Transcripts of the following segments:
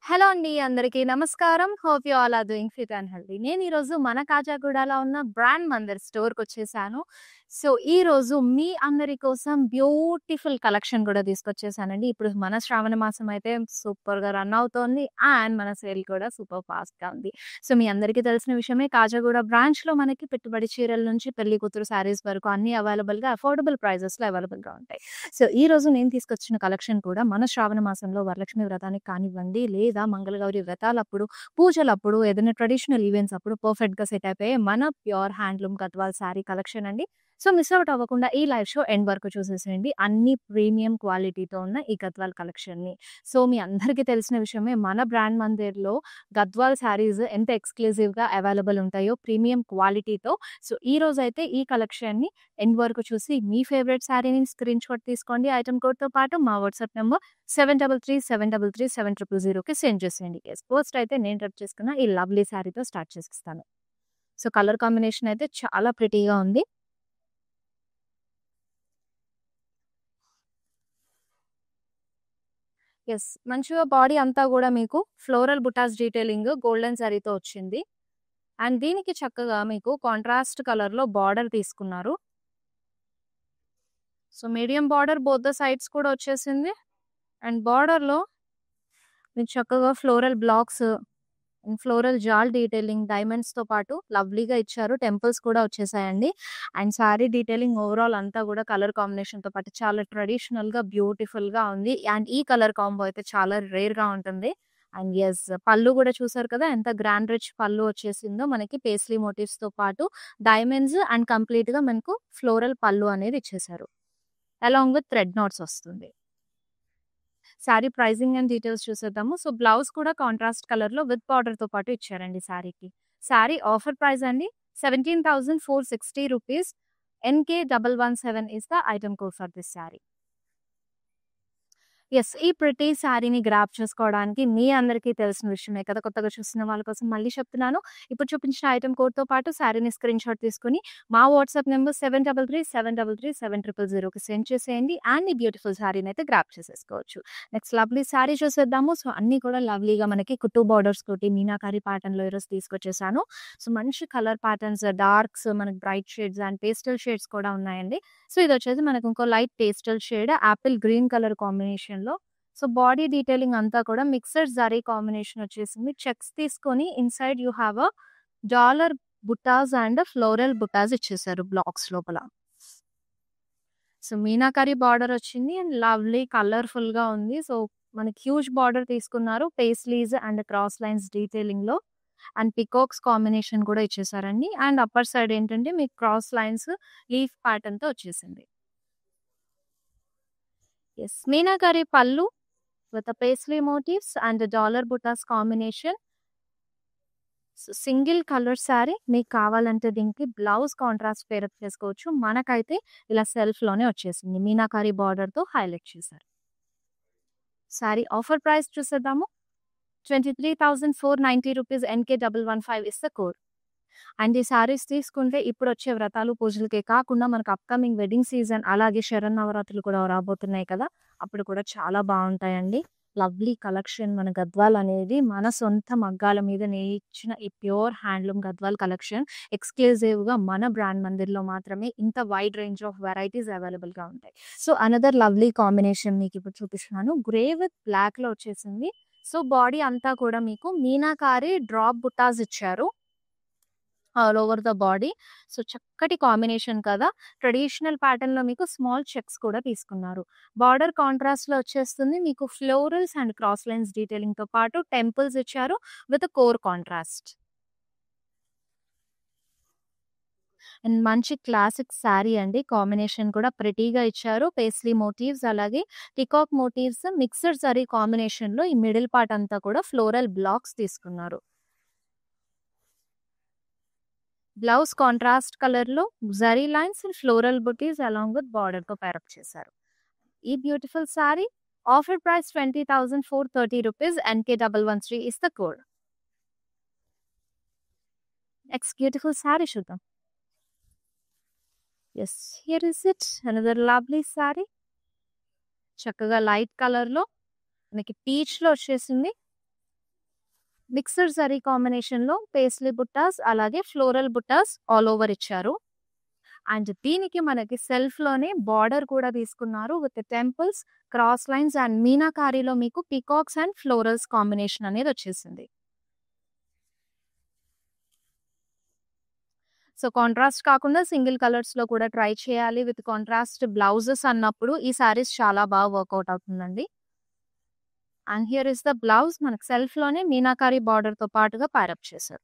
Hello అండి. అందరికీ నమస్కారం. Hope you all are doing fit and healthy. నేను ఈరోజు మన కాజాగూడలో ఉన్న బ్రాండ్ మందిర్ స్టోర్‌కొచ్చేసాను. సో, ఈరోజు మీ అందరి కోసం బ్యూటిఫుల్ కలెక్షన్ కూడా తీసుకొచ్చేసానండి. ఇప్పుడు మన శ్రావణ మాసం అయితే సూపర్‌గా రన్ అవుతోంది. అండ్ మన సేల్ కూడా సూపర్ ఫాస్ట్‌గా ఉంది. సో, మీ అందరికీ తెలిసిన విషయమే కాజాగూడ బ్రాంచ్‌లో మనకి పెట్టుబడి చీరల నుంచి పెళ్లి కూతురు శారీస్ వరకు అన్నీ అవైలబుల్‌గా అఫోర్డబుల్ ప్రైజెస్‌లో అవైలబుల్‌గా ఉంటాయి. సో, ఈరోజు నేను తీసుకొచ్చిన కలెక్షన్ కూడా మన శ్రావణ మాసంలో వరలక్ష్మి వ్రతానికి కానివ్వండి, లేదా మంగళగౌరి వ్రతాలప్పుడు, పూజలప్పుడు, ఏదైనా ట్రెడిషనల్ ఈవెంట్స్ అప్పుడు పర్ఫెక్ట్‌గా సెట్ అయిపోయే మన pure handloom Gadwal sari collection అండి. సో, మిస్ అవుట్ అవ్వకుండా ఈ లైవ్ షో ఎండ్ వరకు చూసేసేయండి. అన్ని ప్రీమియం క్వాలిటీతో ఉన్న ఈ గద్వాల్ కలెక్షన్‌ని. సో, మీ అందరికీ తెలిసిన విషయమే మన బ్రాండ్ మందిర్‌లో గద్వాల్ శారీస్ ఎంత ఎక్స్‌క్లూజివ్‌గా అవైలబుల్ ఉంటాయో ప్రీమియం క్వాలిటీతో. సో, ఈరోజైతే ఈ కలెక్షన్‌ని ఎండ్ వరకు చూసి మీ ఫేవరెట్ శారీని స్క్రీన్ షాట్ తీసుకోండి. ఐటెమ్ కోడ్‌తో పాటు మా వాట్సాప్ నంబర్ 7337337000కి సెండ్ చేసేయండి. యెస్, ఫస్ట్ అయితే నేను డ్రెప్ చేసుకున్న ఈ లవ్లీ శారీతో స్టార్ట్ చేసేస్తాను. సో, కలర్ కాంబినేషన్ అయితే చాలా ప్రిటీగా ఉంది. యెస్, మంచిగా బాడీ అంతా గూడా మీకు ఫ్లోరల్ బుటాస్ డీటెయిలింగ్ గోల్డెన్ జరీతో వచ్చింది. అండ్ దీనికి చక్కగా మీకు కాంట్రాస్ట్ కలర్‌లో బార్డర్ తీసుకున్నారు. So, medium border both the sides కూడా వచ్చేసింది. అండ్ బార్డర్‌లో మీకు చక్కగా ఫ్లోరల్ బ్లాక్స్, ఫ్లోరల్ జాల్ డీటెయిలింగ్ డైమండ్స్‌తో పాటు లవ్లీగా ఇచ్చారు. టెంపుల్స్ కూడా వచ్చేసాయండి. అండ్ సారీ డీటెయిలింగ్ ఓవరాల్ అంతా కూడా కలర్ కాంబినేషన్‌తో పాటు చాలా ట్రెడిషనల్‌గా, బ్యూటిఫుల్‌గా ఉంది. అండ్ ఈ కలర్ కాంబో అయితే చాలా రేర్‌గా ఉంటుంది. అండ్ యెస్, పళ్ళు కూడా చూసారు కదా! ఎంత గ్రాండ్ రిచ్ పళ్ళు వచ్చేసిందో మనకి పేస్లీ మోటివ్స్‌తో పాటు డైమండ్స్ అండ్ కంప్లీట్‌గా మనకు ఫ్లోరల్ పళ్ళు అనేది ఇచ్చేసారు. అలాంగ్ విత్ థ్రెడ్ నాట్స్ వస్తుంది. శారీ ప్రైజింగ్ అండ్ డీటెయిల్స్ చూసేద్దాము. సో, బ్లౌజ్ కూడా కాంట్రాస్ట్ కలర్‌లో విత్ బార్డర్‌తో పాటు ఇచ్చారండి శారీకి. శారీ ఆఫర్ ప్రైస్ అండి 17,460 rupees. NK117 is the item code for this sari. Yes, ఈ ప్రిటీ శారీని గ్రాబ్ చేసుకోవడానికి మీ అందరికీ తెలిసిన విషయమే కదా! కొత్తగా చూస్తున్న వాళ్ళ కోసం మళ్ళీ చెప్తున్నాను. ఇప్పుడు చూపించిన ఐటెమ్ కోడ్‌తో పాటు శారీని స్క్రీన్ షాట్ తీసుకొని మా వాట్సాప్ నంబర్ 7337337000కి సెండ్ చేసేయండి. అండ్ ఈ బ్యూటిఫుల్ శారీని అయితే గ్రాబ్ చేసేసుకోవచ్చు. నెక్స్ట్ లవ్లీ శారీ చూసేద్దాము. సో, అన్నీ కూడా లవ్లీగా మనకి కుట్టు బార్డర్స్ తోటి మీనాకారి ప్యాటర్న్‌లో ఈరోజు తీసుకొచ్చేసాను. సో, మంచి కలర్ ప్యాటర్న్స్, డార్క్స్, మనకి bright shades and pastel shades కూడా ఉన్నాయండి. సో, ఇదొచ్చేసి మనకు ఇంకో light pastel shade apple green colour కాంబినేషన్‌లో. సో, బాడీ డీటెయిలింగ్ అంతా కూడా మిక్స్డ్ జరీ కాంబినేషన్ వచ్చేసింది. చెక్స్ తీసుకొని inside you have a dollar butas and floral butas ఇచ్చేసారు బ్లాక్స్ లోపల. సో, మీనాకరి బార్డర్ వచ్చింది అండ్ లవ్లీ కలర్‌ఫుల్‌గా ఉంది. సో, మనకి హ్యూజ్ బార్డర్ తీసుకున్నారు. Paisleys and cross lines డీటెయిలింగ్‌లో and peacocks combination కూడా ఇచ్చేసారండి. అండ్ అప్పర్ సైడ్ ఏంటంటే మీకు క్రాస్ లైన్స్ లీఫ్ ప్యాటర్న్‌తో వచ్చేసింది. Yes, meenakari pallu with paisley motifs and dollar butas combination. So, single colour sari. మీకు కావాలంటే దీనికి బ్లౌజ్ కాంట్రాస్ట్ పేరప్ చేసుకోవచ్చు. మనకైతే ఇలా సెల్ఫ్‌లోనే వచ్చేసింది. మీనాకరి బార్డర్‌తో హైలైట్ చేశారు. శారీ ఆఫర్ ప్రైస్ చూసేద్దాము. 23,490 rupees. NK115 is the code. And ఈ శారీస్ తీసుకుంటే ఇప్పుడొచ్చే వ్రతాలు, పూజలకే కాకుండా మనకు అప్‌కమింగ్ వెడ్డింగ్ సీజన్ అలాగే శరన్నవరాత్రులు కూడా రాబోతున్నాయి కదా! అప్పుడు కూడా చాలా బావుంటాయండి. Lovely collection. మన గద్వాల్ అనేది మన సొంత మగ్గాల మీద నేయించిన ఈ ప్యూర్ హ్యాండ్లూమ్ గద్వాల్ కలెక్షన్ ఎక్స్‌క్లూజివ్‌గా మన బ్రాండ్ మందిర్‌లో మాత్రమే ఇంత వైడ్ రేంజ్ ఆఫ్ వెరైటీస్ అవైలబుల్‌గా ఉంటాయి. సో, అనదర్ లవ్లీ కాంబినేషన్ మీకిప్పుడు చూపిస్తున్నాను. గ్రే విత్ బ్లాక్‌లో వచ్చేసింది. సో, బాడీ అంతా కూడా మీకు మీనాకారి డ్రాప్ బుటాస్ ఇచ్చారు all over the body. So, చక్కటి కాంబినేషన్ కదా! ట్రెడిషనల్ ప్యాటర్న్‌లో మీకు స్మాల్ చెక్స్ కూడా తీసుకున్నారు. బార్డర్ కాంట్రాస్ట్‌లో వచ్చేస్తుంది. మీకు ఫ్లోరల్స్ అండ్ క్రాస్ లైన్స్ డీటెయిలింగ్‌తో పాటు టెంపుల్స్ ఇచ్చారు విత్ కోర్ కాంట్రాస్ట్. అండ్ మంచి క్లాసిక్ శారీ అండి. కాంబినేషన్ కూడా ప్రిటీగా ఇచ్చారు. పేస్లీ మోటివ్స్ అలాగే పికాక్ మోటివ్స్ మిక్స్డ్ జరీ కాంబినేషన్‌లో ఈ మిడిల్ పార్ట్ అంతా కూడా ఫ్లోరల్ బ్లాక్స్ తీసుకున్నారు. బ్లౌజ్ కాంట్రాస్ట్ కలర్‌లో zari lines and floral buttis along with బార్డర్‌తో పేరప్ చేశారు. ఈ beautiful sari offer price 20,430 rupees. NK113 is the code. Next beautiful sari చూద్దాం. Yes, here is it another lovely sorry. చక్కగా లైట్ కలర్‌లో మనకి పీచ్‌లో వచ్చేసింది. మిక్స్డ్ జరీ కాంబినేషన్‌లో పేస్లీ బుట్టాస్ అలాగే ఫ్లోరల్ బుట్టాస్ ఆల్ ఓవర్ ఇచ్చారు. అండ్ దీనికి మనకి సెల్ఫ్‌లోనే బార్డర్ కూడా తీసుకున్నారు with temples, cross lines and మీనాకారీలో మీకు పీకాక్స్ అండ్ ఫ్లోరల్స్ కాంబినేషన్ అనేది వచ్చేసింది. సో, కాంట్రాస్ట్ కాకుండా సింగిల్ కలర్స్‌లో కూడా ట్రై చేయాలి విత్ కాంట్రాస్ట్ బ్లౌజెస్ అన్నప్పుడు ఈ సారీస్ చాలా బాగా వర్కౌట్ అవుతుందండి. And here is the blouse. మనకు సెల్ఫ్‌లోనే మీనాకారి బార్డర్‌తో పాటుగా ప్యారప్ చేశారు.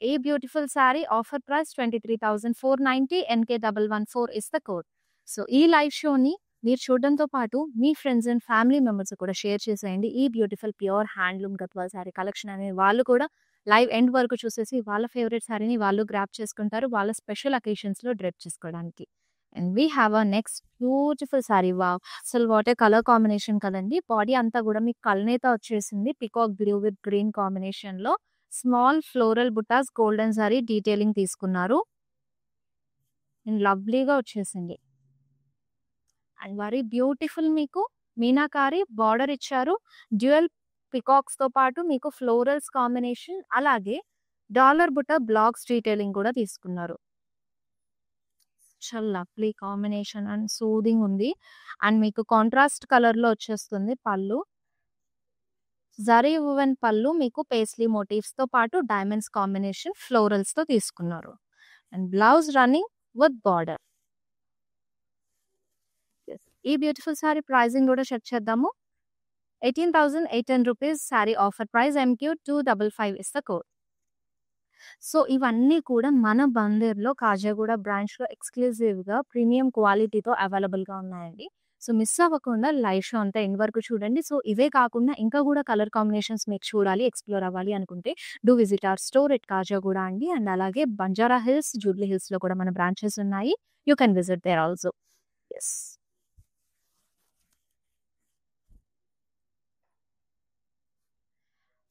A beautiful sari offer price 23,490 NK114 is the code. So, ఈ లైవ్ షోని మీరు చూడడంతో పాటు మీ ఫ్రెండ్స్ అండ్ ఫ్యామిలీ మెంబర్స్ కూడా షేర్ చేసేయండి. ఈ beautiful pure handloom Gadwal sorry collection అనేది వాళ్ళు కూడా లైవ్ ఎండ్ వరకు చూసేసి వాళ్ళ ఫేవరెట్ సారీని వాళ్ళు గ్రాబ్ చేసుకుంటారు. వాళ్ళ స్పెషల్ అకేషన్స్‌లో డ్రెప్ చేసుకోవడానికి. And we have a next beautiful sari. Wow! అసలు వాట్ ఏ కలర్ కాంబినేషన్ కదండీ. బాడీ అంతా కూడా మీకు కల్నేత వచ్చేసింది. పీకాక్ బ్లూ విత్ గ్రీన్ కాంబినేషన్‌లో small floral butas golden sari detailing తీసుకున్నారు. అండ్ లవ్లీగా వచ్చేసింది. అండ్ వెరీ బ్యూటిఫుల్ మీకు మీనాకారి బార్డర్ ఇచ్చారు. డ్యూయల్ పికాక్స్‌తో పాటు మీకు ఫ్లోరల్స్ కాంబినేషన్ అలాగే డాలర్ బుట్ట బ్లాక్స్ డీటెయిలింగ్ కూడా తీసుకున్నారు. చాలా లవ్లీ కాంబినేషన్ అండ్ సూదింగ్ ఉంది. అండ్ మీకు కాంట్రాస్ట్ కలర్‌లో వచ్చేస్తుంది పళ్ళు. జరీ వువెన్ పళ్ళు మీకు పేస్లీ మోటివ్స్‌తో పాటు డైమండ్స్ కాంబినేషన్ ఫ్లోరల్స్‌తో తీసుకున్నారు. And blouse running with border. ఈ బ్యూటిఫుల్ సారీ ప్రైజింగ్ కూడా చెక్ చేద్దాము. 18,810 rupees sorry offer price MQ255 is the code. So, ఇవన్నీ కూడా మన బందేర్‌లో కాజాగూడ బ్రాంచ్‌లో ఎక్స్‌క్లూజివ్‌గా ప్రీమియం క్వాలిటీతో అవైలబుల్‌గా ఉన్నాయండి. సో, మిస్ అవ్వకుండా లైవ్ షో అంతా ఎండ్ వరకు చూడండి. సో, ఇవే కాకుండా ఇంకా కూడా కలర్ కాంబినేషన్స్ మీకు చూడాలి, ఎక్స్‌ప్లోర్ అవ్వాలి అనుకుంటే do visit our store at Khajaguda అండి. అండ్ అలాగే బంజారా హిల్స్, జూబ్లీ హిల్స్‌లో కూడా మన బ్రాంచెస్ ఉన్నాయి. You can visit there also. Yes.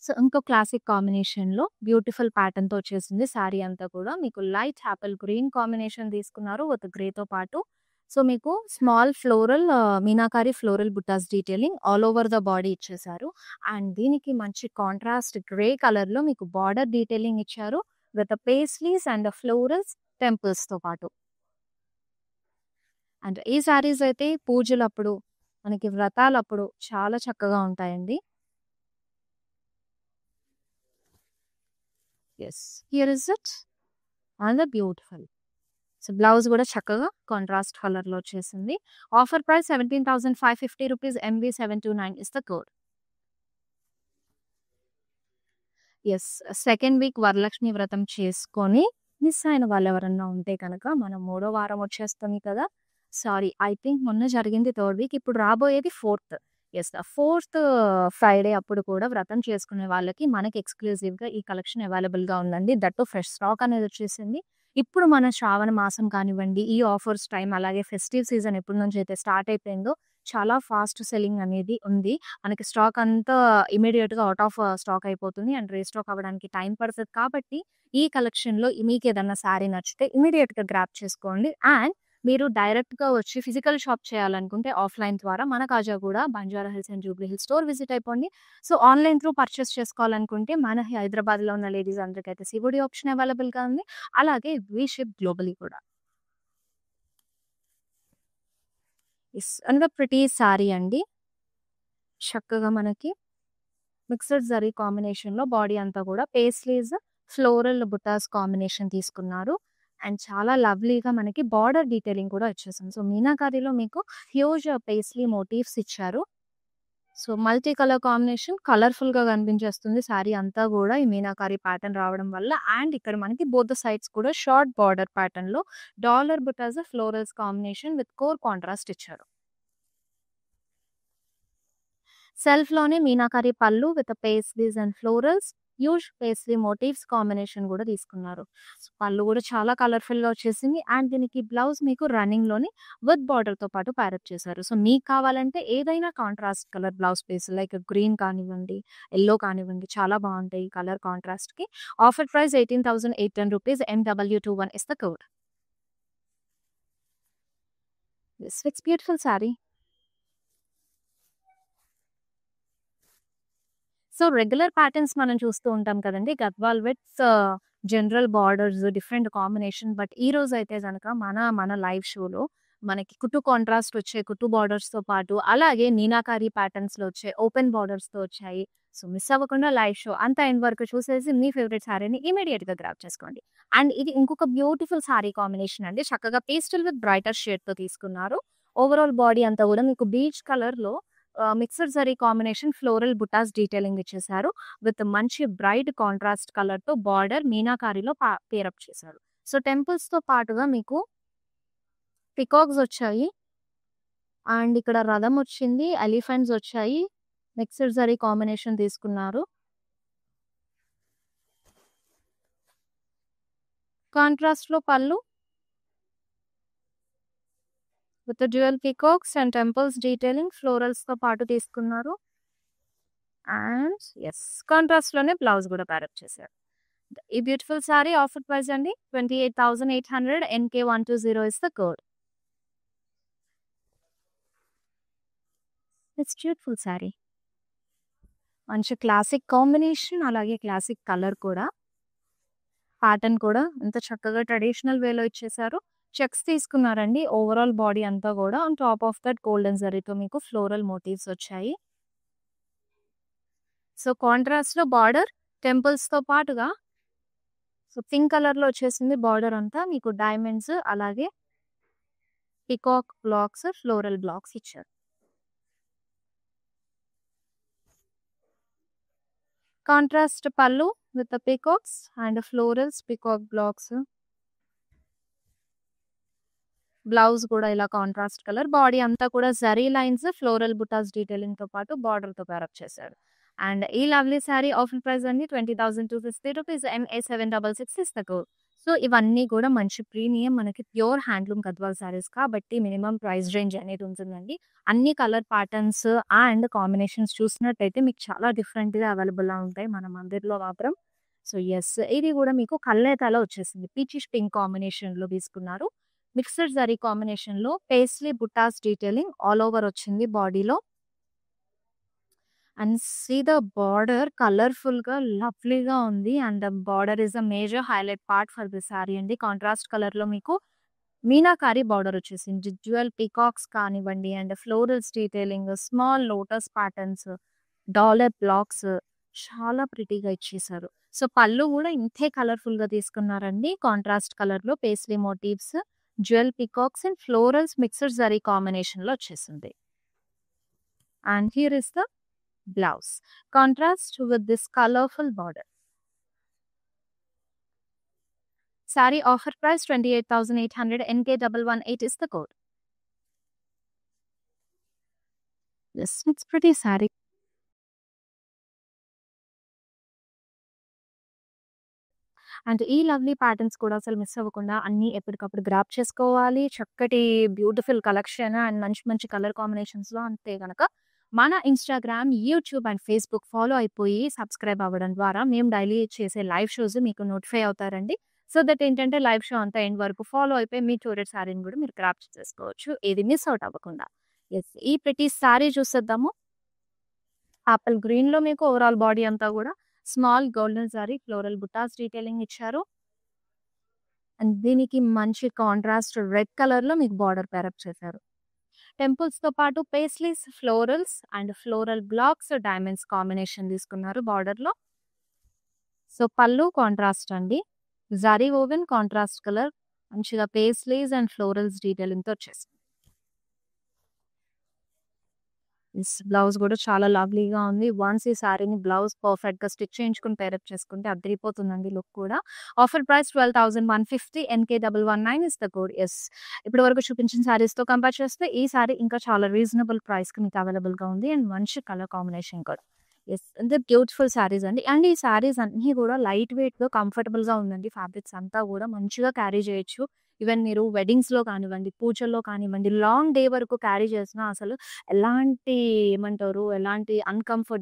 So, ఇంకో క్లాసిక్ కాంబినేషన్‌లో బ్యూటిఫుల్ ప్యాటర్న్‌తో వచ్చేసింది సారీ అంతా కూడా. మీకు లైట్ యాపిల్ గ్రీన్ కాంబినేషన్ తీసుకున్నారు విత్ గ్రేతో పాటు. సో, మీకు small floral meenakari floral buttas detailing all over the body ఇచ్చేశారు. అండ్ దీనికి మంచి కాంట్రాస్ట్ గ్రే కలర్‌లో మీకు బార్డర్ డీటెయిలింగ్ ఇచ్చారు విత్ పేస్లీస్ అండ్ ఫ్లోరల్స్ టెంపుల్స్‌తో పాటు. అండ్ ఈ సారీస్ అయితే పూజలప్పుడు, మనకి వ్రతాలప్పుడు చాలా చక్కగా ఉంటాయండి. Yes, here is it. And beautiful. So, blouse కూడా చక్కగా కాంట్రాస్ట్ కలర్‌లో వచ్చేసింది. Offer price 17,550 rupees MV729 is the code. Yes, second week Varalakshmi వ్రతం చేసుకొని మిస్ అయిన వాళ్ళెవరన్నా ఉంటే కనుక మనం మూడో వారం వచ్చేస్తుంది కదా! సారీ, ఐ థింక్ మొన్న జరిగింది థర్డ్ వీక్. ఇప్పుడు రాబోయేది ఫోర్త్. యెస్, ఫోర్త్ ఫ్రైడే అప్పుడు కూడా వ్రతం చేసుకునే వాళ్ళకి మనకి ఎక్స్‌క్లూజివ్‌గా ఈ కలెక్షన్ అవైలబుల్‌గా ఉందండి. దట్ టూ ఫ్రెష్ స్టాక్ అనేది వచ్చేసింది. ఇప్పుడు మన శ్రావణ మాసం కానివ్వండి, ఈ ఆఫర్స్ టైమ్ అలాగే ఫెస్టివ్ సీజన్ ఎప్పటి నుంచి అయితే స్టార్ట్ అయిపోయిందో చాలా ఫాస్ట్ సెల్లింగ్ అనేది ఉంది. మనకి స్టాక్ అంతా ఇమ్మీడియేట్‌గా ఔట్ ఆఫ్ స్టాక్ అయిపోతుంది. అండ్ రీస్టాక్ అవ్వడానికి టైం పడతది కాబట్టి ఈ కలెక్షన్‌లో మీకేదన్నా సారీ నచ్చితే ఇమ్మీడియేట్‌గా గ్రాబ్ చేసుకోండి. అండ్ మీరు డైరెక్ట్‌గా వచ్చి ఫిజికల్ షాప్ చేయాలనుకుంటే ఆఫ్‌లైన్ ద్వారా మన Khajaguda, Banjara Hills and Jubilee hills store visit అయిపోండి. సో, ఆన్‌లైన్ త్రూ పర్చేస్ చేసుకోవాలనుకుంటే మన హైదరాబాద్‌లో ఉన్న లేడీస్ అందరికైతే సిఓడి ఆప్షన్ అవైలబుల్‌గా ఉంది. అలాగే వి షిప్ గ్లోబలీ కూడా. యెస్, అనదర్ ప్రిటీ సారీ అండి. చక్కగా మనకి మిక్స్డ్ జరీ కాంబినేషన్‌లో బాడీ అంతా కూడా పేస్లీస్, ఫ్లోరల్ బుటాస్ కాంబినేషన్ తీసుకున్నారు. అండ్ చాలా లవ్లీగా మనకి బార్డర్ డీటెయిలింగ్ కూడా వచ్చేసింది. సో, మీనాకారిలో మీకు హ్యూజ్ పేస్లీ మోటివ్స్ ఇచ్చారు. సో, మల్టీ కలర్ కాంబినేషన్ కలర్‌ఫుల్‌గా కనిపించేస్తుంది సారీ అంతా గూడా ఈ మీనాకారి ప్యాటర్న్ రావడం వల్ల. అండ్ ఇక్కడ మనకి బోత్ ద సైడ్స్ కూడా షార్ట్ బార్డర్ ప్యాటర్న్‌లో dollar butas, florals combination with core contrast ఇచ్చారు. సెల్ఫ్‌లోనే meenakari pallu with paisleys and florals, huge paisley motifs combination గూడా తీసుకున్నారు. సో, పళ్ళు గూడా చాలా కలర్‌ఫుల్‌గా వచ్చేసింది. అండ్ దీనికి బ్లౌజ్ మీకు రన్నింగ్‌లోని విత్ బార్డర్‌తో పాటు ప్యారప్ చేశారు. సో, మీకు కావాలంటే ఏదైనా contrast colour blouse piece like green కానివ్వండి, యెల్లో కానివ్వండి చాలా బావుంటాయి ఈ కలర్ కాంట్రాస్ట్‌కి. Offer price 18,810 rupees MW21 is the code. It's beautiful sari. So, regular patterns మనం చూస్తూ ఉంటాం కదండీ! Gadwal with general borders, different combination. But ఈ రోజైతే గనక మన లైవ్ షోలో మనకి కుట్టు కాంట్రాస్ట్ వచ్చే కుట్టు బార్డర్స్‌తో పాటు, అలాగే మీనాకారి ప్యాటర్న్స్‌లో వచ్చే ఓపెన్ బార్డర్స్‌తో వచ్చాయి. సో, మిస్ అవ్వకుండా లైవ్ షో అంతా ఎండ్ వరకు చూసేసి మీ ఫేవరెట్ సారీని ఇమ్మీడియేట్‌గా గ్రాబ్ చేసుకోండి. అండ్ ఇది ఇంకొక బ్యూటిఫుల్ సారీ కాంబినేషన్ అండి. చక్కగా పేస్టల్ విత్ బ్రైటర్ షేడ్‌తో తీసుకున్నారు. ఓవరాల్ బాడీ అంతా కూడా మీకు బీచ్ కలర్‌లో మిక్స్డ్ జరీ కాంబినేషన్ ఫ్లోరల్ బుటాస్ డీటెయిలింగ్ ఇచ్చేసారు. విత్ మంచి బ్రైట్ కాంట్రాస్ట్ కలర్‌తో బార్డర్ మీనాకారిలో పేరప్ చేశారు. సో, టెంపుల్స్‌తో పాటుగా మీకు పికాక్స్ వచ్చాయి. అండ్ ఇక్కడ రథం వచ్చింది. ఎలిఫెంట్స్ వచ్చాయి. మిక్స్డ్ జరీ కాంబినేషన్ తీసుకున్నారు. కాంట్రాస్ట్‌లో పళ్ళు with dual peacocks and temples detailing ఫ్లోరల్స్‌తో పాటు తీసుకున్నారు. అండ్ యెస్, కాంట్రాస్ట్‌లోనే బ్లౌజ్ కూడా పేరప్ చేశారు. ఈ బ్యూటిఫుల్ సారీ ఆఫర్ ప్రైస్ అండి 28,800 NK120 is the code. It's beautiful sari. మంచి క్లాసిక్ కాంబినేషన్, అలాగే క్లాసిక్ కలర్ కూడా. ప్యాటర్న్ కూడా ఎంత చక్కగా ట్రెడిషనల్ వేలో ఇచ్చేసారు. చెక్స్ తీసుకున్నారండి. ఓవరాల్ బాడీ అంతా కూడా on top of that golden జరీతో మీకు ఫ్లోరల్ మోటివ్స్ వచ్చాయి. సో, కాంట్రాస్ట్‌లో బార్డర్ టెంపుల్స్‌తో పాటుగా సో, పింక్ కలర్‌లో వచ్చేసింది బార్డర్ అంతా. మీకు డైమండ్స్, అలాగే పికాక్ బ్లాక్స్, ఫ్లోరల్ బ్లాక్స్ ఇచ్చారు. కాంట్రాస్ట్ పళ్ళు with peacocks and florals, peacock blocks. Blouse కూడా ఇలా కాంట్రాస్ట్ కలర్. బాడీ అంతా కూడా జరీ లైన్స్, ఫ్లోరల్ బుటాస్ డీటెయిలింగ్‌తో పాటు బార్డర్‌తో పేరప్ చేశారు. అండ్ ఈ లవ్లీ సారీ ఆఫర్ ప్రైస్ అండి ₹20,250 MA766 is the code. So, ఇవన్నీ కూడా మంచి ప్రీమియం మనకి ప్యూర్ హ్యాండ్లూమ్ గద్వాల్ సారీస్ కాబట్టి మినిమమ్ ప్రైస్ రేంజ్ అనేది ఉంటుందండి. అన్ని కలర్ ప్యాటర్న్స్ అండ్ కాంబినేషన్స్ చూసినట్టయితే మీకు చాలా డిఫరెంట్‌గా అవైలబుల్‌గా ఉంటాయి మన మందిర్‌లో మాత్రం. సో, యెస్, ఇది కూడా మీకు కల్నేతలో వచ్చేసింది. పీచిష్ పింక్ కాంబినేషన్‌లో తీసుకున్నారు. మిక్స్డ్ జరీ కాంబినేషన్‌లో పేస్లీ బుటాస్ డీటెయిలింగ్ ఆల్ ఓవర్ వచ్చింది బాడీలో. అండ్ సీ ద బార్డర్ కలర్‌ఫుల్‌గా లవ్లీగా ఉంది. And the border is the major highlight part for this sorry అండి. కాంట్రాస్ట్ కలర్‌లో మీకు మీనాకారి బార్డర్ వచ్చేసింది. డ్యూయల్ పీకాక్స్ కానివ్వండి, and florals detailing, small lotus patterns, dollar blocks చాలా ప్రిటీగా ఇచ్చేసారు. సో, పళ్ళు కూడా ఇంతే కలర్‌ఫుల్‌గా తీసుకున్నారండి. కాంట్రాస్ట్ కలర్‌లో paisley motifs, dual peacocks and florals mixed zari కాంబినేషన్‌లో వచ్చేసింది. And here is the blouse. Contrast with this colorful border. Saree offer price 28,800 NK118 is the code. Yes, it's pretty saree. And ఈ lovely patterns కూడా అసలు miss అవ్వకుండా అన్నీ ఎప్పటికప్పుడు grab చేసుకోవాలి. చక్కటి బ్యూటిఫుల్ కలెక్షన్ అండ్ మంచి మంచి కలర్ కాంబినేషన్స్‌లో అంతే గనక మన Instagram, YouTube and Facebook follow అయిపోయి సబ్స్క్రైబ్ అవ్వడం ద్వారా మేము డైలీ చేసే లైవ్ షోస్ మీకు నోటిఫై అవుతారండి. సో దట్ ఏంటంటే లైవ్ షో అంతా ఎండ్ వరకు ఫాలో అయిపోయి మీ ఫేవరెట్ సారీని కూడా మీరు గ్రాబ్ చేసుకోవచ్చు. ఏది మిస్ ఔట్ అవ్వకుండా. యెస్, ఈ ప్రతి సారీ చూసేద్దాము. ఆపిల్ గ్రీన్‌లో మీకు ఓవరాల్ బాడీ అంతా కూడా స్మాల్ గోల్డెన్ జరీ ఫ్లోరల్ బుటాస్ డీటెయిలింగ్ ఇచ్చారు. అండ్ దీనికి మంచి కాంట్రాస్ట్ రెడ్ కలర్‌లో మీకు బార్డర్ పేరప్ చేశారు. టెంపుల్స్‌తో పాటు paisleys, florals and floral blocks, diamonds combination తీసుకున్నారు బార్డర్‌లో. సో, పళ్ళు కాంట్రాస్ట్ అండి. జరీ వోవెన్ కాంట్రాస్ట్ కలర్, మంచిగా పేస్లీస్ అండ్ ఫ్లోరల్స్ డీటెయిలింగ్‌తో వచ్చేసింది. బ్లౌజ్ కూడా చాలా లవ్లీగా ఉంది. వన్స్ ఈ సారీని బ్లౌజ్ పర్ఫెక్ట్‌గా స్టిచ్ చేయించుకొని పేరప్ చేసుకుంటే అదిరిపోతుందండి లుక్ కూడా. Offer price 12,150 NK119 is the code. Yes, ఇప్పటి వరకు చూపించిన సారీస్‌తో కంపేర్ చేస్తే ఈ సారీ ఇంకా చాలా రీజనబుల్ ప్రైస్‌కి మీకు అవైలబుల్‌గా ఉంది. అండ్ మంచి కలర్ కాంబినేషన్ కూడా. యెస్, అంటే బ్యూటిఫుల్ సారీస్ అండి. అండ్ ఈ సారీస్ అన్నీ కూడా లైట్ వెయిట్‌గా, కంఫర్టబుల్‌గా ఉందండి. ఫ్యాబ్రిక్స్ అంతా కూడా మంచిగా క్యారీ చేయొచ్చు. ఈవెన్ మీరు వెడ్డింగ్స్‌లో కానివ్వండి, పూజల్లో కానివ్వండి, లాంగ్ డే వరకు క్యారీ చేసినా అసలు ఎలాంటి ఏమంటారు, ఎలాంటి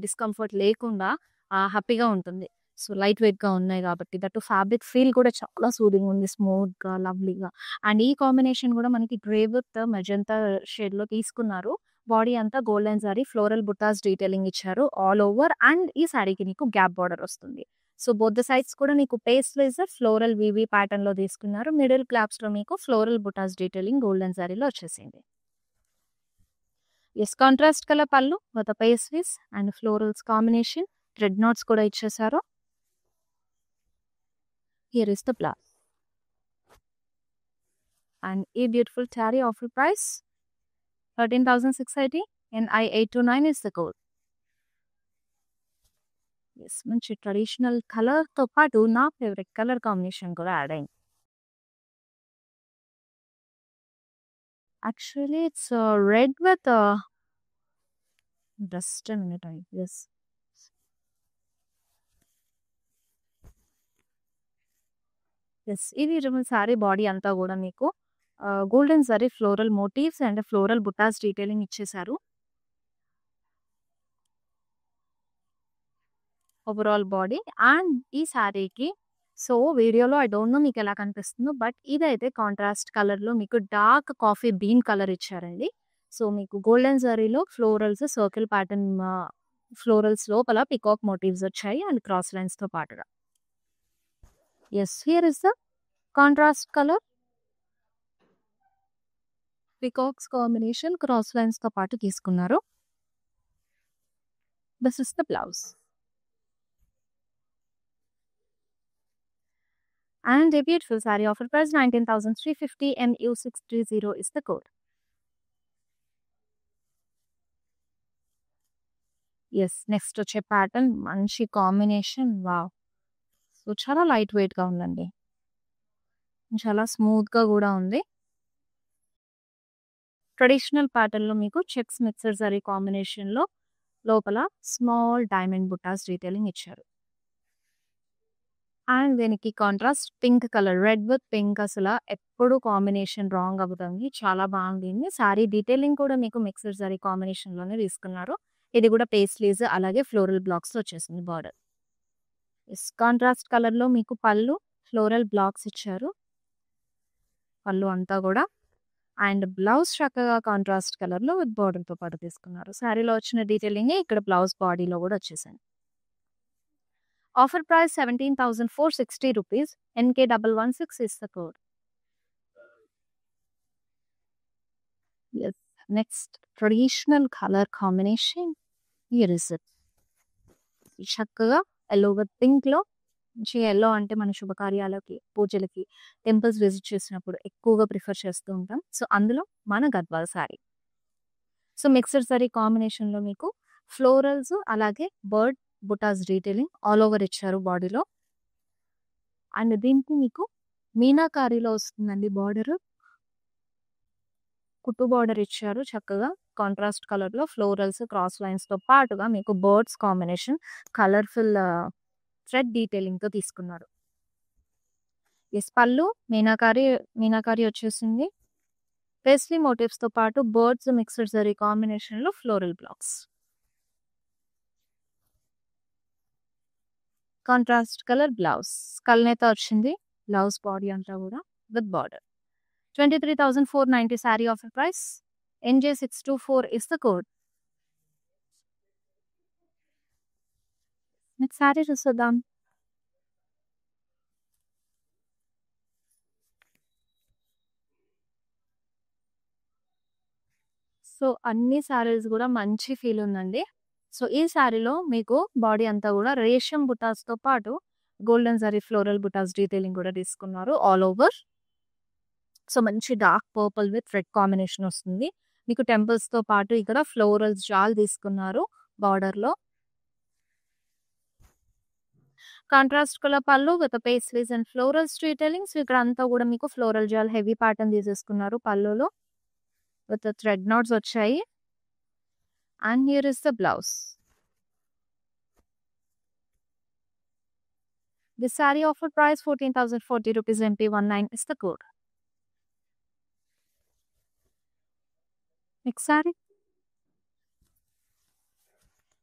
డిస్కంఫర్ట్ లేకుండా హ్యాపీగా ఉంటుంది. సో, లైట్ వెయిట్‌గా ఉన్నాయి గాబట్టి, దట్టు ఫ్యాబ్రిక్ ఫీల్ కూడా చాలా సూదింగ్ ఉంది. స్మూత్‌గా, లవ్లీగా. అండ్ ఈ కాంబినేషన్ గూడా మనకి గ్రే విత్ మెజంతా షేడ్‌లో తీసుకున్నారు. బాడీ అంతా గోల్డెన్ జరీ ఫ్లోరల్ బుటాస్ డీటెయిలింగ్ ఇచ్చారు ఆల్ ఓవర్. అండ్ ఈ సారీకి నీకు గ్యాప్ బార్డర్ వస్తుంది. సో, బోత్ ద సైడ్స్ కూడా నీకు పేస్ట్‌లైజ్ ఫ్లోరల్ వీవీ ప్యాటర్న్‌లో తీసుకున్నారు. మిడిల్ క్లాప్స్‌లో మీకు ఫ్లోరల్ బుటాస్ డీటెయిలింగ్ గోల్డెన్ జరీలో వచ్చేసింది. యెస్, కాంట్రాస్ట్ కలర్ పళ్ళు with pastries and florals combination. Thread knots కూడా ఇచ్చేసారు. Here is the blouse. And ఈ beautiful sari offer price 13,680 and I829 is the code. Yes, మంచి ట్రెడిషనల్ కలర్‌తో పాటు నా ఫేవరెట్ కలర్ కాంబినేషన్ కూడా యాడ్ అయింది. Actually it's red with just a minute yes. Yes, ఇది సారీ బాడీ అంతా గూడా మీకు golden zari floral motifs and floral buttas detailing ఇచ్చేసారు. ఓవరాల్ బాడీ అండ్ ఈ సారీకి సో, వీడియోలో ఐ డోంట్ నో మీకెలా కనిపిస్తుందో, బట్ ఇదైతే కాంట్రాస్ట్ కలర్‌లో మీకు డార్క్ కాఫీ బీన్ కలర్ ఇచ్చారండి. సో, మీకు గోల్డెన్ జరీలో ఫ్లోరల్స్ సర్కిల్ ప్యాటర్న్ ఫ్లోరల్స్ లోపల పికాక్ మోటివ్స్ వచ్చాయి అండ్ క్రాస్ లైన్స్‌తో పాటుగా. Yes, here is the contrast colour. Peacocks combination cross లైన్స్‌తో పాటు తీసుకున్నారు. This is the blouse. And a beautiful saree offer price 19,350 MU630 is the code. Yes, next వచ్చే pattern మంచి combination. Wow! So, చాలా light వెయిట్‌గా ఉందండి. చాలా స్మూత్‌గా గూడా ఉంది. ట్రెడిషనల్ ప్యాటర్న్‌లో మీకు చెక్స్ మిక్స్డ్ జరీ కాంబినేషన్‌లో లోపల స్మాల్ డైమండ్ బుటాస్ డీటెయిలింగ్ ఇచ్చారు. అండ్ దీనికి contrast pink colour red with pink అసల ఎప్పుడు కాంబినేషన్ రాంగ్ అవ్వదండి. చాలా బాగుంది. సారీ డీటెయిలింగ్ కూడా మీకు మిక్స్డ్ జరీ కాంబినేషన్‌లోనే తీసుకున్నారు. ఇది కూడా పేస్ట్లీస్ అలాగే ఫ్లోరల్ బ్లాక్స్‌తో వచ్చేసింది బార్డర్. యెస్, కాంట్రాస్ట్ కలర్‌లో మీకు పళ్ళు ఫ్లోరల్ బ్లాక్స్ ఇచ్చారు. పళ్ళు అంతా కూడా అండ్ బ్లౌజ్ చక్కగా కాంట్రాస్ట్ కలర్‌లో విత్ బార్డర్‌తో పాటు తీసుకున్నారు. సారీలో వచ్చిన డీటెయిలింగే ఇక్కడ బ్లౌజ్ బాడీలో కూడా వచ్చేసింది. Offer price 17,460 rupees. NK116 is the code. Yes, next traditional color combination. Here is it. చక్కగా ఎల్లో విత్ పింక్‌లో మంచి ఎల్లో అంటే మన శుభకార్యాలకి, పూజలకి, టెంపుల్స్ విజిట్ చేసినప్పుడు ఎక్కువగా ప్రిఫర్ చేస్తూ ఉంటాం. సో, అందులో మన Gadwal sorry. So, mixed sorry కాంబినేషన్‌లో మీకు ఫ్లోరల్స్ అలాగే బర్డ్ బుటాస్ డీటెయిలింగ్ ఆల్ ఓవర్ ఇచ్చారు బాడీలో. అండ్ దీనికి మీకు మీనాకారీలో వస్తుందండి బార్డర్. కుట్టు బార్డర్ ఇచ్చారు చక్కగా కాంట్రాస్ట్ కలర్‌లో ఫ్లోరల్స్ క్రాస్ లైన్స్‌తో పాటుగా మీకు బర్డ్స్ కాంబినేషన్ కలర్‌ఫుల్ థ్రెడ్ డీటెయిలింగ్‌తో తీసుకున్నారు. యెస్, పళ్ళు మీనాకారి వచ్చేసింది. పేస్ట్లీ మోటివ్స్‌తో పాటు బర్డ్స్ మిక్స్డ్ జరీ కాంబినేషన్‌లో floral blocks. Contrast colour blouse. కల్నేత వచ్చింది బ్లౌజ్ బాడీ అంతా కూడా with border. 23,490 saree offer price. NJ624 is the code. నెక్స్ట్ సారీ చూసేద్దాం. సో, అన్ని సారీస్ కూడా మంచి ఫీల్ ఉందండి. సో, ఈ సారీలో మీకు బాడీ అంతా కూడా రేషం బుటాస్‌తో పాటు గోల్డెన్ జరీ ఫ్లోరల్ బుటాస్ డీటెయిలింగ్ కూడా తీసుకున్నారు ఆల్ ఓవర్. సో, మంచి dark purple with red combination వస్తుంది. మీకు టెంపుల్స్‌తో పాటు ఇక్కడ ఫ్లోరల్స్ జాల్ తీసుకున్నారు బార్డర్‌లో. కాంట్రాస్ట్ కలర్ పళ్ళు with paisleys and florals detailings. ఇక్కడ అంతా కూడా మీకు ఫ్లోరల్ జాల్ హెవీ ప్యాటర్న్ తీసేసుకున్నారు పళ్ళులో విత్ థ్రెడ్ నాట్స్ వచ్చాయి. And here is the blouse. This sorry offer price 14,040 rupees. MP19 is the code. నెక్స్ట్ సారీ.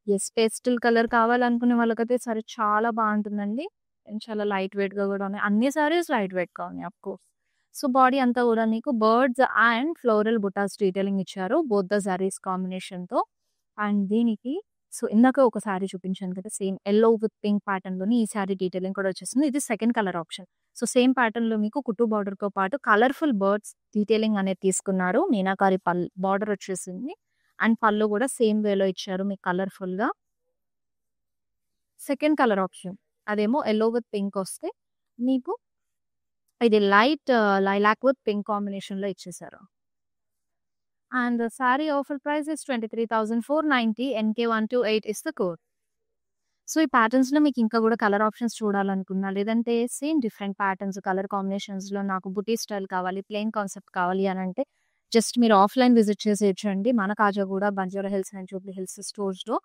యెస్. పేస్టల్ కలర్ కావాలనుకునే వాళ్ళకైతే సారీ చాలా బావుంటుందండి. అండ్ చాలా లైట్ వెయిట్‌గా గూడా ఉన్నాయి. అన్ని సారీస్ లైట్ వెయిట్‌గా ఉన్నాయి ఆఫ్‌కోర్స్. సో, బాడీ అంతా గూడా మీకు birds and floral buttas detailing ఇచ్చారు. బోత్ ద సారీస్ కాంబినేషన్‌తో. అండ్ దీనికి సో, ఇందాక ఒక సారీ చూపించాను కదా! సేమ్ యెల్లో విత్ పింక్ ప్యాటర్న్‌లోని ఈ సారీ డీటెయిలింగ్ కూడా వచ్చేసింది. ఇది second colour option. So, same ప్యాటర్న్‌లో మీకు కుట్టు బార్డర్‌తో పాటు కలర్‌ఫుల్ బర్డ్స్ డీటెయిలింగ్ అనేది తీసుకున్నారు. మీనాకారి బార్డర్ వచ్చేసింది. అండ్ పళ్ళు గూడా సేమ్ వేలో ఇచ్చారు మీకు కలర్‌ఫుల్‌గా. Second colour option. అదేమో యెల్లో విత్ పింక్ వస్తే మీకు ఇది లైట్ లైలాక్ విత్ పింక్ కాంబినేషన్‌లో ఇచ్చేసారు. And the sorry offer price is 23,490. NK128 is the code. So, ఈ ప్యాటర్న్స్‌లో మీకు ఇంకా గూడా కలర్ ఆప్షన్స్ చూడాలనుకున్నా, లేదంటే సేమ్ డిఫరెంట్ ప్యాటర్న్స్, కలర్ కాంబినేషన్స్‌లో నాకు బుటీ స్టైల్ కావాలి, ప్లెయిన్ కాన్సెప్ట్ కావాలి అనంటే జస్ట్ మీరు ఆఫ్‌లైన్ విజిట్ చేసేయొచ్చండి. మన కాజాగూడ, బంజారా హిల్స్ అండ్ జూబ్లీ హిల్స్ స్టోర్స్‌లో.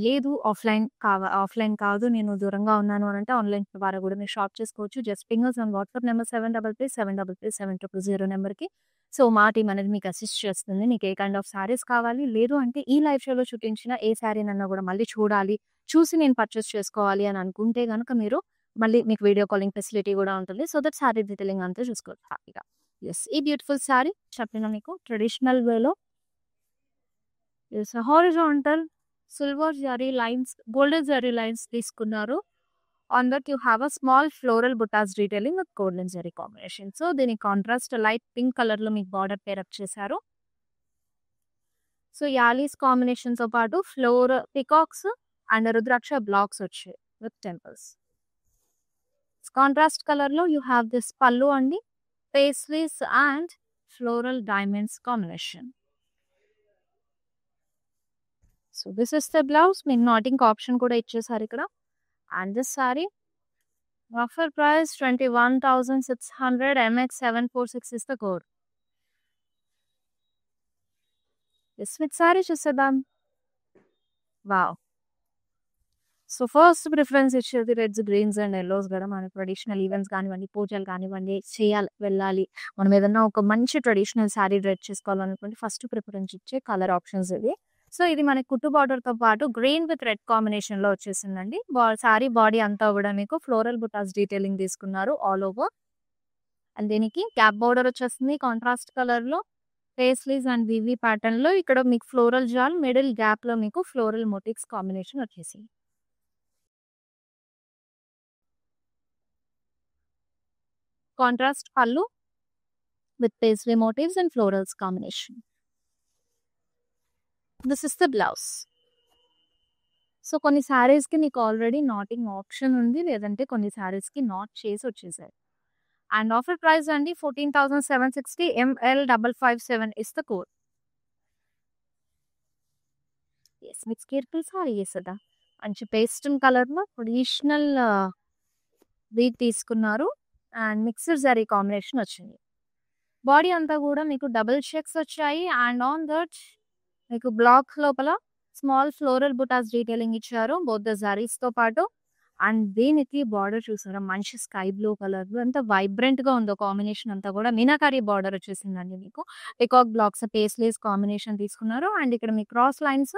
లేదు ఆఫ్‌లైన్ కాదు నేను దూరంగా ఉన్నాను అనంటే ఆన్‌లైన్ ద్వారా గూడా మీరు షాప్ చేసుకోవచ్చు. Just ping us on WhatsApp number 7337337000 నెంబర్‌కి. సో, మా టీమ్ అనేది మీకు అసిస్ట్ చేస్తుంది. మీకు ఏ కైండ్ ఆఫ్ సారీస్ కావాలి, లేదు అంటే ఈ లైవ్ షోలో చూపించిన ఏ సారీనన్నా గూడా మళ్ళీ చూడాలి, చూసి నేను పర్చేస్ చేసుకోవాలి అని అనుకుంటే గనక మీరు మళ్ళీ మీకు వీడియో కాలింగ్ ఫెసిలిటీ గూడా ఉంటుంది. సో దట్ సారీ డీటెయిలింగ్ అంతా చూసుకోవచ్చు హ్యాపీగా. యెస్. ఈ బ్యూటిఫుల్ సారీ చెప్పిన మీకు ట్రెడిషనల్ వేలో yes. Horizontal silver zari lines, golden zari lines తీసుకున్నారు. On that you have a small floral buttas detailing with golden zari combination. So దీని కాంట్రాస్ట్ లైట్ పింక్ కలర్‌లో మీకు బార్డర్ పేరప్ చేశారు. సో యాలీస్ కాంబినేషన్‌తో పాటు పికాక్స్ అండ్ రుద్రాక్ష బ్లాక్స్ వచ్చాయి విత్ టెంపుల్స్. కాంట్రాస్ట్ కలర్‌లో యూ హావ్ దిస్ పల్లు అండి. Paisleys and floral diamonds combination. So this is the blouse. మీకు నాటింగ్ ఆప్షన్ కూడా ఇచ్చేసారు ఇక్కడ. And this sorry offer price 21,600. MX746 is the code. Yes. With sorry చూసేద్దాం. Wow! So first preference ఇచ్చేది reds, Greens and yellows గదా! మన traditional events కానివ్వండి, పూజలు కానివ్వండి, వెళ్ళాలి. మనం ఏదన్నా ఒక మంచి ట్రెడిషనల్ సారీ డ్రెస్ చేసుకోవాలనుకుంటే ఫస్ట్ ప్రిఫరెన్స్ ఇచ్చే కలర్ ఆప్షన్స్ ఇవి. సో ఇది మనకి కుట్టు బార్డర్‌తో పాటు గ్రీన్ విత్ రెడ్ కాంబినేషన్‌లో వచ్చేసిందండి. సారీ బాడీ అంతా గూడా మీకు ఫ్లోరల్ బుటాస్ డీటెయిలింగ్ తీసుకున్నారు ఆల్ ఓవర్. అండ్ దీనికి క్యాప్ బోర్డర్ వచ్చేస్తుంది కాంట్రాస్ట్ కలర్‌లో. పేస్లీస్ అండ్ వివి ప్యాటర్న్‌లో ఇక్కడ మీకు ఫ్లోరల్ జాల్, మిడిల్ గ్యాప్‌లో మీకు ఫ్లోరల్ మోటివ్స్ కాంబినేషన్ వచ్చేసింది. కాంట్రాస్ట్ పల్లు with paisley motifs and florals combination. This is the blouse. So కొన్ని సారీస్‌కి మీకు ఆల్రెడీ నాటింగ్ ఆప్షన్ ఉంది. లేదంటే కొన్ని సారీస్‌కి నాట్ చేసి వచ్చేసాయి. అండ్ ఆఫర్ ప్రైస్ అండి 14,760. ML557 is the code. Yes. మీకు కేర్ఫుల్ సారీ కదా! మంచి పేస్టల్ కలర్‌లో ట్రెడిషనల్ వీవ్ తీసుకున్నారు. అండ్ మిక్స్డ్ జరీ కాంబినేషన్ వచ్చింది. బాడీ అంతా గూడా మీకు డబుల్ చెక్స్ వచ్చాయి. అండ్ ఆన్ దట్ మీకు బ్లాక్ లోపల స్మాల్ ఫ్లోరల్ బుటాస్ డీటెయిలింగ్ ఇచ్చారు. బోత్ ద సారీస్‌తో పాటు. అండ్ దీనికి బార్డర్ చూసారా మంచి స్కై బ్లూ కలర్‌లో ఎంత వైబ్రెంట్‌గా ఉందో కాంబినేషన్ అంతా గూడా మీనాకారి బార్డర్ వచ్చేసిందండి మీకు. పికాక్ బ్లాక్స్, పేస్లేస్ కాంబినేషన్ తీసుకున్నారు. అండ్ ఇక్కడ మీ క్రాస్ లైన్స్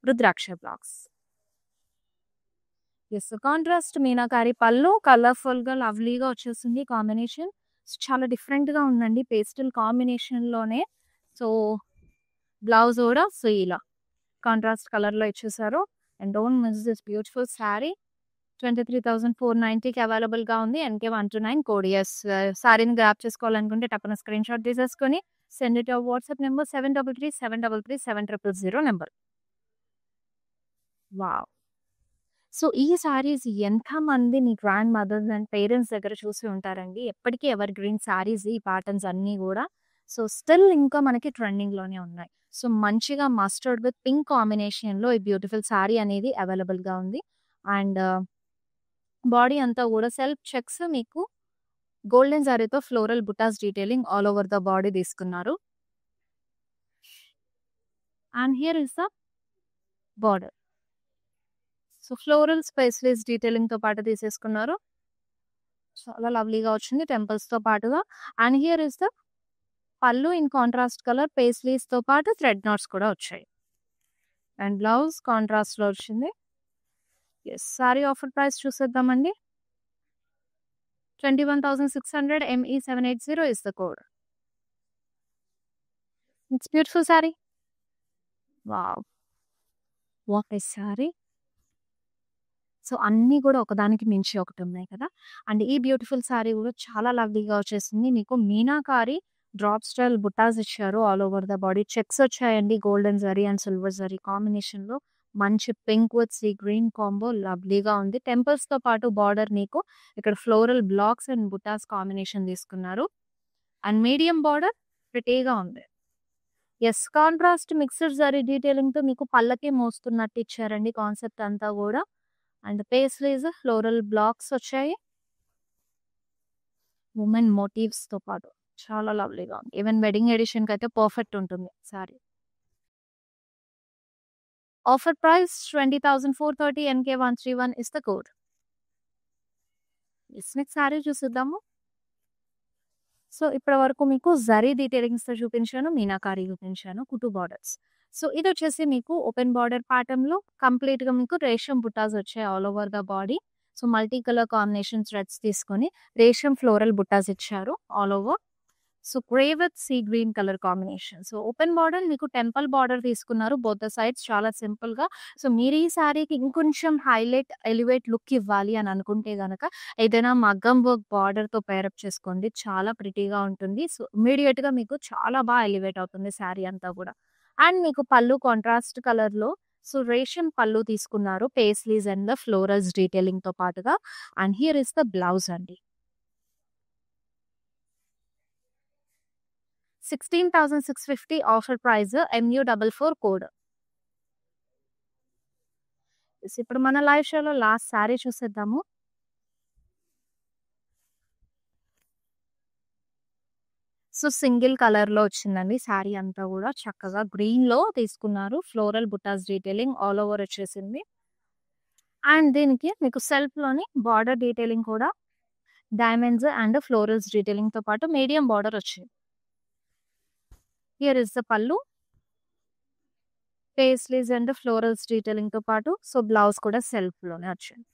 రుద్రాక్ష బ్లాక్స్. యెస్. కాంట్రాస్ట్ మీనాకారి పల్లు కలర్‌ఫుల్‌గా లవ్లీగా వచ్చేసింది కాంబినేషన్. చాలా డిఫరెంట్‌గా ఉందండి పేస్టల్ కాంబినేషన్‌లోనే. సో బ్లౌజ్ కూడా సో ఇలా కాంట్రాస్ట్ కలర్‌లో ఇచ్చేసారు. And don't miss this beautiful sari. 23,490కి అవైలబుల్‌గా ఉంది. NK129 code. యెస్. సారీని గ్రాబ్ చేసుకోవాలనుకుంటే టక్కున స్క్రీన్‌షాట్ తీసేసుకొని send it your WhatsApp number 7337337000 number. Wow! So ఈ సారీస్ ఎంతమంది మీ గ్రాండ్ మదర్స్ అండ్ పేరెంట్స్ దగ్గర చూసి ఉంటారండి. ఎప్పటికీ ఎవర్ గ్రీన్ సారీస్ ఈ ప్యాటర్న్స్ అన్నీ గూడా. సో స్టిల్ ఇంకా మనకి ట్రెండింగ్‌లోనే ఉన్నాయి. సో మంచిగా మస్టర్డ్ విత్ పింక్ కాంబినేషన్‌లో ఈ బ్యూటిఫుల్ సారీ అనేది అవైలబుల్‌గా ఉంది. అండ్ బాడీ అంతా గూడా సెల్ఫ్ చెక్స్ మీకు గోల్డెన్ జరీతో floral buttas detailing all over the body తీసుకున్నారు. And here is the border. So floral స్పైస్‌లేస్ డీటెయిలింగ్‌తో పాటు తీసేసుకున్నారు. చాలా లవ్లీగా వచ్చింది టెంపుల్స్‌తో పాటుగా. అండ్ హియర్ ఇస్ ద పల్లు ఇన్ కాంట్రాస్ట్ కలర్ పేస్లీస్‌తో పాటు థ్రెడ్ నాట్స్ కూడా వచ్చాయి. అండ్ బ్లౌజ్ కాంట్రాస్ట్లో వచ్చింది. ఎస్, సారీ ఆఫర్ ప్రైస్ చూసేద్దామండి. 21,600 ME780 is the code. It's beautiful saree. Wow, what a saree. So అన్నీ కూడా ఒకదానికి మించి ఒకటి ఉన్నాయి కదా. అండ్ ఈ బ్యూటిఫుల్ సారీ కూడా చాలా లవ్లీగా వచ్చేసింది. మీకు మీనాకారి డ్రాప్ స్టైల్ బుటాస్ ఇచ్చారు all over the body. Checks వచ్చాయండి golden zari and silver zari కాంబినేషన్లో. మంచి pink with sea green combo లవ్లీగా ఉంది. టెంపుల్స్తో పాటు బార్డర్ మీకు ఇక్కడ floral blocks and buttas combination తీసుకున్నారు. అండ్ మీడియం బార్డర్ ప్రిటీగా ఉంది. ఎస్, కాంట్రాస్ట్ మిక్స్డ్ జరీ డీటెయిలింగ్తో మీకు పళ్ళకే మోస్తున్నట్టు ఇచ్చారండి కాన్సెప్ట్ అంతా కూడా. అండ్ పేస్లీస్ ఫ్లోరల్ బ్లాక్స్ వచ్చాయి ఉమెన్ మోటివ్స్తో పాటు. చాలా లవ్లీగా ఉంది. ఈవెన్ వెడ్డింగ్ ఎడిషన్కి అయితే పర్ఫెక్ట్ ఉంటుంది sari. Offer price 20,430 NK131 is the code. Next sari చూసిద్దాము. సో ఇప్పటి వరకు మీకు జరీ డీటెయిలింగ్స్తో చూపించాను, మీనాకారి చూపించాను, కుటు బార్డర్స్. సో ఇది వచ్చేసి మీకు ఓపెన్ బార్డర్ ప్యాటర్న్లో కంప్లీట్గా మీకు రేషం బుట్టాస్ వచ్చాయి all over the body. So multi colour combination threads తీసుకొని రేషం ఫ్లోరల్ బుట్టాస్ ఇచ్చారు all over. So grey with sea green colour combination. So open border మీకు టెంపుల్ బార్డర్ తీసుకున్నారు బోత్ ద సైడ్స్ చాలా సింపుల్గా. సో మీరు ఈ శారీకి ఇంకొంచెం హైలైట్ ఎలివేట్ లుక్ ఇవ్వాలి అని అనుకుంటే గనక ఏదైనా మగ్గం వర్క్ బార్డర్తో పేరప్ చేసుకోండి, చాలా ప్రిటీగా ఉంటుంది. సో ఇమీడియట్గా మీకు చాలా బాగా ఎలివేట్ అవుతుంది శారీ అంతా కూడా. అండ్ మీకు పళ్ళు కాంట్రాస్ట్ కలర్లో సో రేషం పళ్ళు తీసుకున్నారు పేస్లీస్ అండ్ ద ఫ్లోరల్స్ డీటెయిలింగ్తో పాటుగా. And here is the blouse అండి. 16,650 ఆఫర్ ప్రైస్ MU44 కోడ్. ఇప్పుడు మన లైవ్ షోలో లాస్ట్ శారీ చూసేద్దాము. సో సింగిల్ కలర్లో వచ్చిందండి శారీ అంతా కూడా. చక్కగా గ్రీన్లో తీసుకున్నారు ఫ్లోరల్ బుటాస్ డీటెయిలింగ్ ఆల్ ఓవర్ వచ్చేసింది. అండ్ దీనికి మీకు సెల్ఫ్లోని బార్డర్ డీటెయిలింగ్ కూడా డైమండ్స్ అండ్ ఫ్లోరల్స్ డీటెయిలింగ్తో పాటు మీడియం బార్డర్ వచ్చింది. హియర్ ఇస్ ద పళ్ళు, పేస్లీస్ అండ్ ఫ్లోరల్స్ డీటెయిలింగ్తో పాటు. సో బ్లౌజ్ కూడా సెల్ఫ్లోనే వచ్చింది.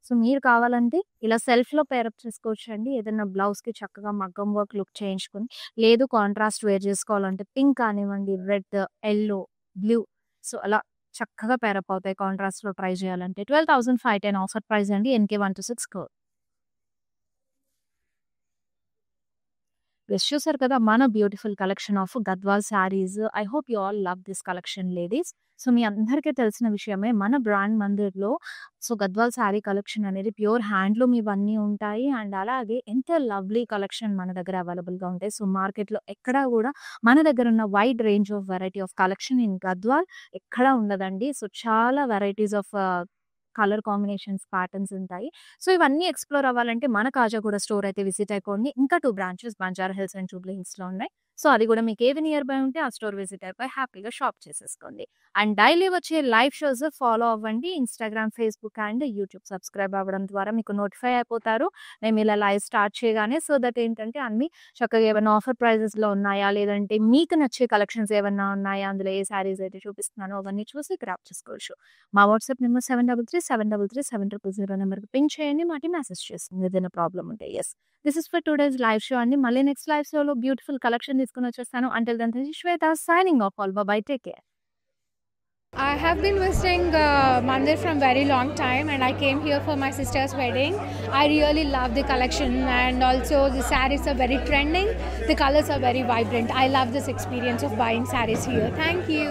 సో మీరు కావాలంటే ఇలా సెల్ఫ్లో పేరప్ చేసుకోవచ్చు అండి. ఏదైనా బ్లౌజ్కి చక్కగా మగ్గం వర్క్ లుక్ చేయించుకొని, లేదు కాంట్రాస్ట్ వేర్ చేసుకోవాలంటే పింక్ కానివ్వండి, రెడ్, ఎల్లో, బ్లూ, సో అలా చక్కగా పేరప్ అవుతాయి కాంట్రాస్ట్లో ట్రై చేయాలంటే. 12,510 ఆఫర్ ప్రైస్ అండి. NK126 code. గెస్ చూసారు కదా మన beautiful collection of Gadwal saris. I hope you all love this collection ladies. So మీ అందరికీ తెలిసిన విషయమే మన బ్రాండ్ మందిర్లో సో గద్వాల్ శారీ కలెక్షన్ అనేది ప్యూర్ హ్యాండ్లూమ్ ఇవన్నీ ఉంటాయి. అండ్ అలాగే ఎంత లవ్లీ కలెక్షన్ మన దగ్గర అవైలబుల్గా ఉంటాయి. సో మార్కెట్లో ఎక్కడా కూడా మన దగ్గర ఉన్న wide range of variety of collection in Gadwal ఎక్కడా ఉండదండి. సో చాలా varieties of colour combinations patterns ఉంటాయి. సో ఇవన్నీ ఎక్స్ప్లోర్ అవ్వాలంటే మన కాజాగూడ స్టోర్ అయితే విజిట్ అయిపోండి. ఇంకా 2 branches Banjara Hills and Jubilee హిల్స్లో ఉన్నాయి. సో అది కూడా మీకు ఏవి నియర్ బై ఉంటే ఆ స్టోర్ విజిట్ అయిపోయి హ్యాపీగా షాప్ చేసేసుకోండి. అండ్ డైలీ వచ్చే లైవ్ షోస్ ఫాలో అవ్వండి. Instagram, Facebook and YouTube subscribe అవ్వడం ద్వారా మీకు నోటిఫై అయిపోతారు మేము ఇలా లైవ్ స్టార్ట్ చేయగానే. సో దట్ ఏంటంటే అన్ని చక్కగా ఏమైనా ఆఫర్ ప్రైజెస్లో ఉన్నాయా, లేదంటే మీకు నచ్చే కలెక్షన్స్ ఏమన్నా ఉన్నాయా, అందులో ఏ శారీస్ అయితే చూపిస్తున్నానో అవన్నీ చూసి గ్రాప్ చేసుకోవచ్చు. మా వాట్సాప్ నెంబర్ 7337337000 నెంబర్కి పింక్ చేయండి, మాటి మెసేజ్ చేస్తుంది ఏదైనా ప్రాబ్లం ఉంటే. Yes, this is for today's live show అండి. మళ్ళీ నెక్స్ట్ లైవ్ షోలో బ్యూటిఫుల్ కలెక్షన్ తీసుకుని వచ్చేస్తాను. Until then Shweta signing off. All bye, take care. I have been visiting Mandir from very long time, and I came here for my sister's wedding. I really love the collection, and also the sarees are very trending. The colors are very vibrant. I love this experience of buying sarees here. Thank you.